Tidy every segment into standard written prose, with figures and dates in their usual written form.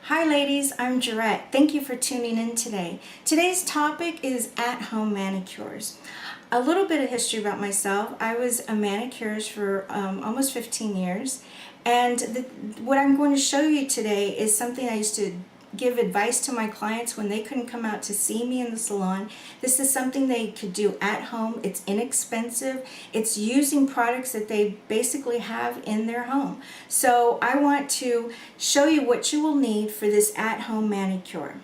Hi ladies, I'm Jarette. Thank you for tuning in today. Today's topic is at-home manicures. A little bit of history about myself. I was a manicurist for almost 15 years, and what I'm going to show you today is something I used to give advice to my clients when they couldn't come out to see me in the salon. This is something they could do at home. It's inexpensive. It's using products that they basically have in their home. So I want to show you what you will need for this at-home manicure.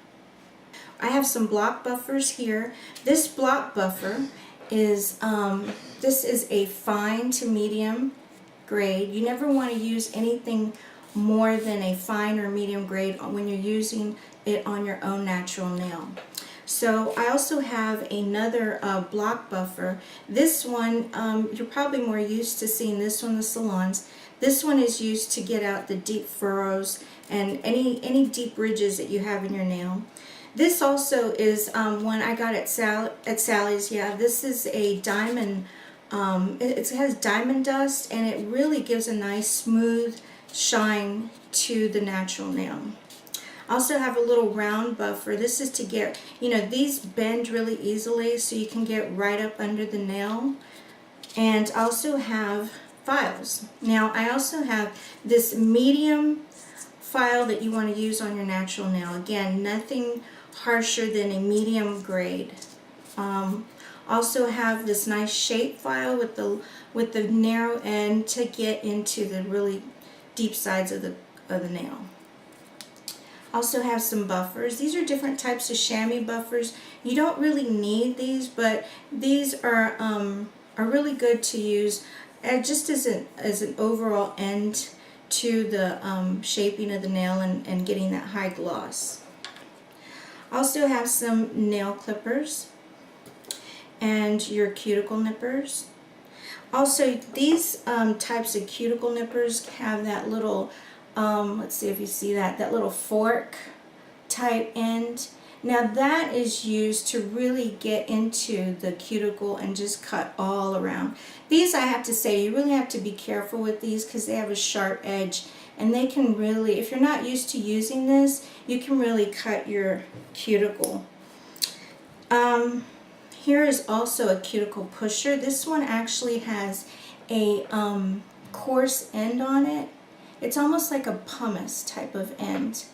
I have some block buffers here. This block buffer is this is a fine to medium grade. You never want to use anything more than a fine or medium grade when you're using it on your own natural nail. So I also have another block buffer. This one, you're probably more used to seeing this one in the salons. This one is used to get out the deep furrows and any deep ridges that you have in your nail. This also is one I got at Sally's. Yeah, this is a diamond. It has diamond dust, and it really gives a nice smooth shine to the natural nail. I also have a little round buffer. This is to get, these bend really easily, so you can get right up under the nail. And also have files. Now I also have this medium file that you want to use on your natural nail. Again, nothing harsher than a medium grade. Also have this nice shape file with the narrow end to get into the really deep sides of the nail. Also have some buffers. These are different types of chamois buffers. You don't really need these, but these are really good to use just as an overall end to the shaping of the nail and getting that high gloss. Also have some nail clippers and your cuticle nippers. Also, these types of cuticle nippers have that little, let's see if you see that little fork type end. Now that is used to really get into the cuticle and just cut all around. These, I have to say, you really have to be careful with these because they have a sharp edge, and they can really, if you're not used to using this, you can really cut your cuticle. Here is also a cuticle pusher. This one actually has a coarse end on it. It's almost like a pumice type of end.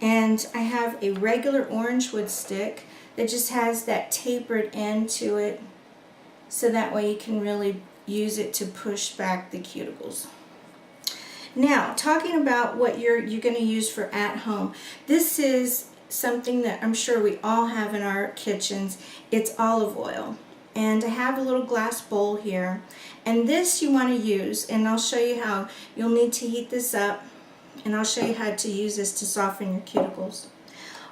And I have a regular orange wood stick that just has that tapered end to it, so that way you can really use it to push back the cuticles. Now, talking about what you're going to use for at home. This is something that I'm sure we all have in our kitchens. It's olive oil. And I have a little glass bowl here. And this you want to use, and I'll show you how. You'll need to heat this up, and I'll show you how to use this to soften your cuticles.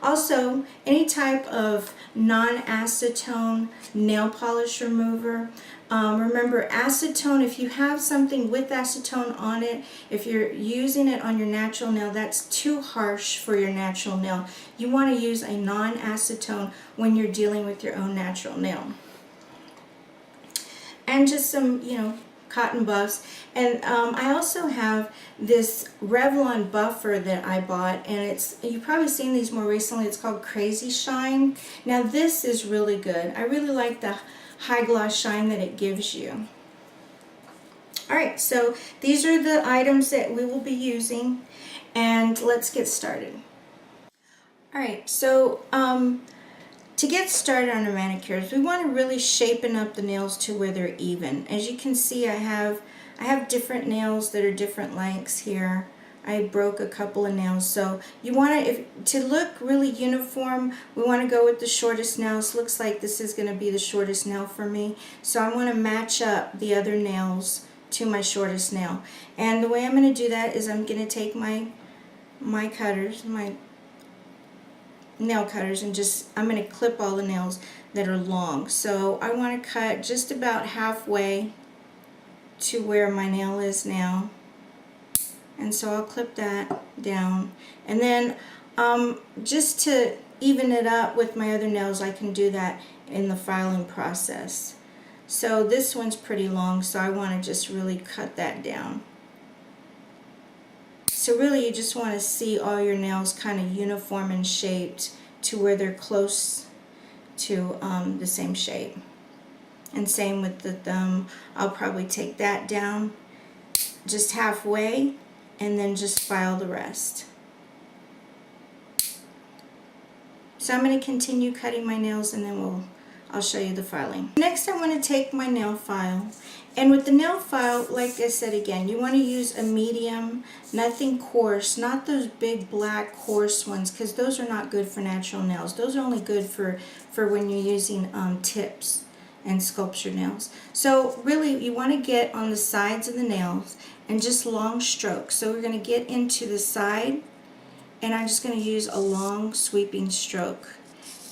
Also, any type of non-acetone nail polish remover. Remember, acetone, if you have something with acetone on it, if you're using it on your natural nail, that's too harsh for your natural nail. You want to use a non-acetone when you're dealing with your own natural nail. And just some, cotton buffs. And I also have this Revlon buffer that I bought, and you've probably seen these more recently. It's called Crazy Shine. Now this is really good. I really like the high gloss shine that it gives you. Alright, so these are the items that we will be using, and let's get started. Alright, so to get started on our manicures, we want to really shapen up the nails to where they're even. As you can see, I have different nails that are different lengths here. I broke a couple of nails, so you want to look really uniform, we want to go with the shortest nails. Looks like this is going to be the shortest nail for me, so I want to match up the other nails to my shortest nail. And the way I'm going to do that is I'm going to take my cutters, my nail cutters, and I'm going to clip all the nails that are long. So I want to cut just about halfway to where my nail is now, and so I'll clip that down, and then just to even it up with my other nails, I can do that in the filing process. So this one's pretty long, so I want to just really cut that down. So really you just want to see all your nails kind of uniform and shaped to where they're close to the same shape. And same with the thumb. I'll probably take that down just halfway and then just file the rest. So I'm going to continue cutting my nails and then I'll show you the filing. Next I want to take my nail file, and with the nail file, like I said again, you want to use a medium, nothing coarse, not those big black coarse ones, because those are not good for natural nails. Those are only good for when you're using tips and sculpture nails. So really you want to get on the sides of the nails and just long strokes. So we're going to get into the side, and I'm just going to use a long sweeping stroke.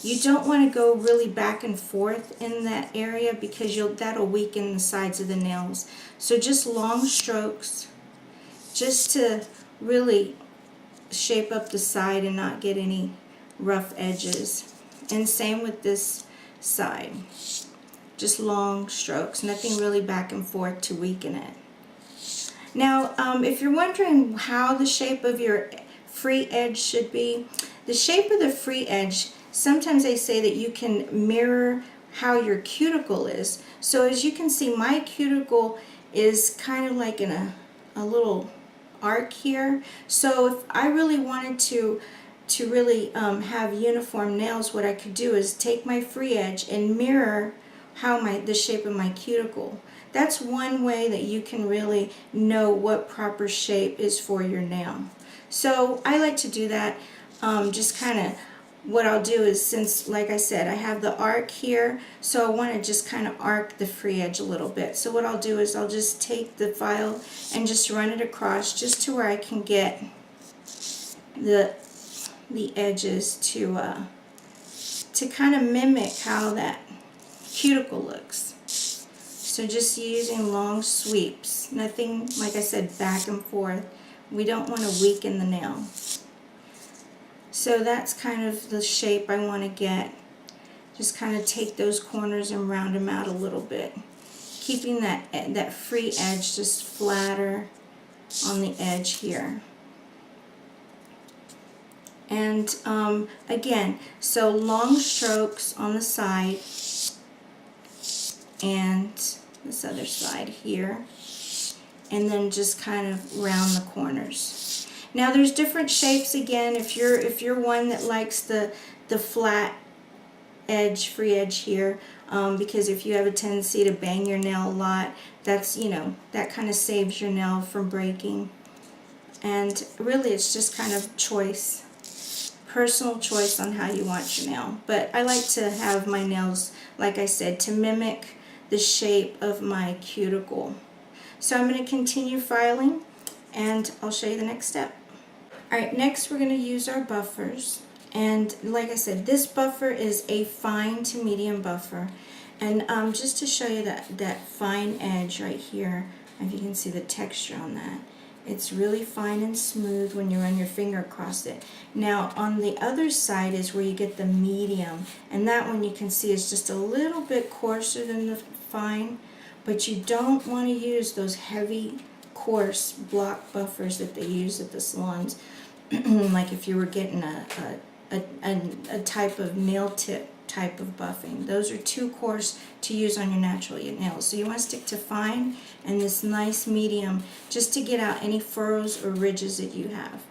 You don't want to go really back and forth in that area because that'll weaken the sides of the nails. So just long strokes, just to really shape up the side and not get any rough edges. And same with this side. Just long strokes, nothing really back and forth to weaken it. Now, if you're wondering how the shape of your free edge should be, the shape of the free edge, sometimes they say that you can mirror how your cuticle is. So as you can see, my cuticle is kind of like in a little arc here. So if I really wanted to really have uniform nails, what I could do is take my free edge and mirror how the shape of my cuticle. That's one way that you can really know what proper shape is for your nail. So I like to do that. Just kind of what I'll do is, since like I said I have the arc here, so I want to just kind of arc the free edge a little bit. So what I'll do is I'll just take the file and just run it across just to where I can get the edges to kind of mimic how that cuticle looks. So just using long sweeps, nothing, like I said, back and forth. We don't want to weaken the nail. So that's kind of the shape I want to get. Just kind of take those corners and round them out a little bit, keeping that free edge just flatter on the edge here. And again, so long strokes on the side and this other side here, and then just kind of round the corners. Now there's different shapes again. If you're one that likes the flat edge, free edge here, because if you have a tendency to bang your nail a lot, that's, you know, that kind of saves your nail from breaking. And really it's just kind of choice, personal choice on how you want your nail. But I like to have my nails, like I said, to mimic the shape of my cuticle. So I'm going to continue filing and I'll show you the next step. Alright, next we're going to use our buffers. And like I said, this buffer is a fine to medium buffer. And just to show you that fine edge right here, if you can see the texture on that, it's really fine and smooth when you run your finger across it. Now on the other side is where you get the medium, and that one you can see is just a little bit coarser than the fine, but you don't want to use those heavy, coarse block buffers that they use at the salons. Like if you were getting a type of nail tip type of buffing. Those are too coarse to use on your natural nails. So you want to stick to fine and this nice medium just to get out any furrows or ridges that you have.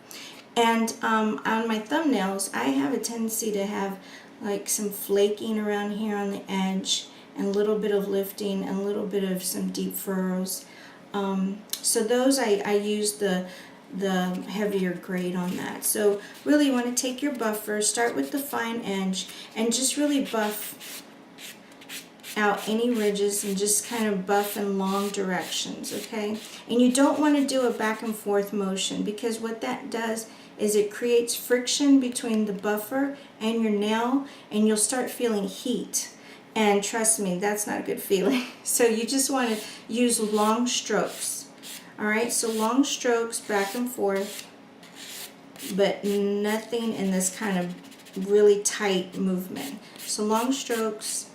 And on my thumbnails, I have a tendency to have like some flaking around here on the edge, and a little bit of lifting, and a little bit of some deep furrows. So those I use the heavier grade on that. So really you want to take your buffer, start with the fine edge, and just really buff out any ridges and just kind of buff in long directions, okay? And you don't want to do a back and forth motion, because what that does is it creates friction between the buffer and your nail, and you'll start feeling heat. And trust me, that's not a good feeling. So you just want to use long strokes. Alright, so long strokes back and forth, but nothing in this kind of really tight movement. So long strokes,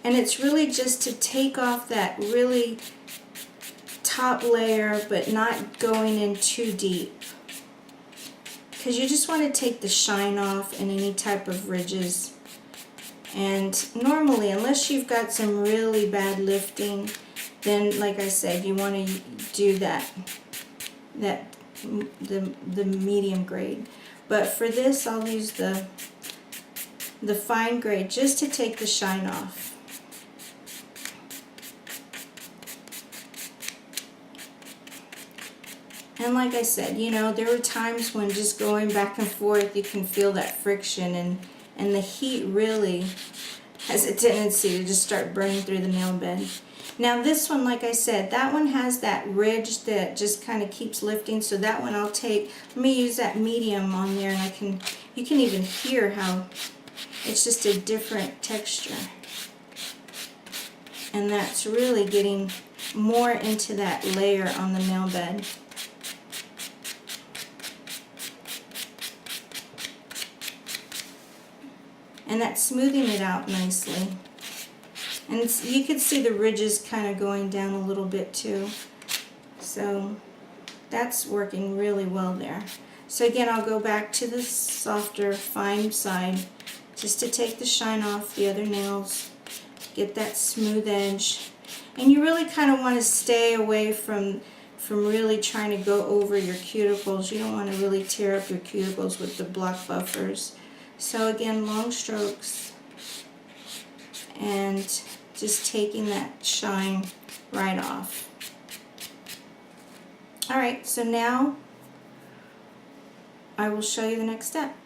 and it's really just to take off that really top layer, but not going in too deep. because you just want to take the shine off and any type of ridges. And normally, unless you've got some really bad lifting, then like I said, you want to do the medium grade. But for this, I'll use the fine grade just to take the shine off. And like I said, you know, there were times when just going back and forth, you can feel that friction, and the heat really has a tendency to just start burning through the nail bed. Now this one, like I said, that one has that ridge that just kind of keeps lifting, so that one I'll take, let me use that medium on there, and you can even hear how it's just a different texture. And that's really getting more into that layer on the nail bed. And that's smoothing it out nicely. And you can see the ridges kind of going down a little bit too. So that's working really well there. So again, I'll go back to the softer, fine side just to take the shine off the other nails, get that smooth edge. And you really kind of want to stay away from really trying to go over your cuticles. You don't want to really tear up your cuticles with the block buffers. So again, long strokes and just taking that shine right off. Alright, so now I will show you the next step.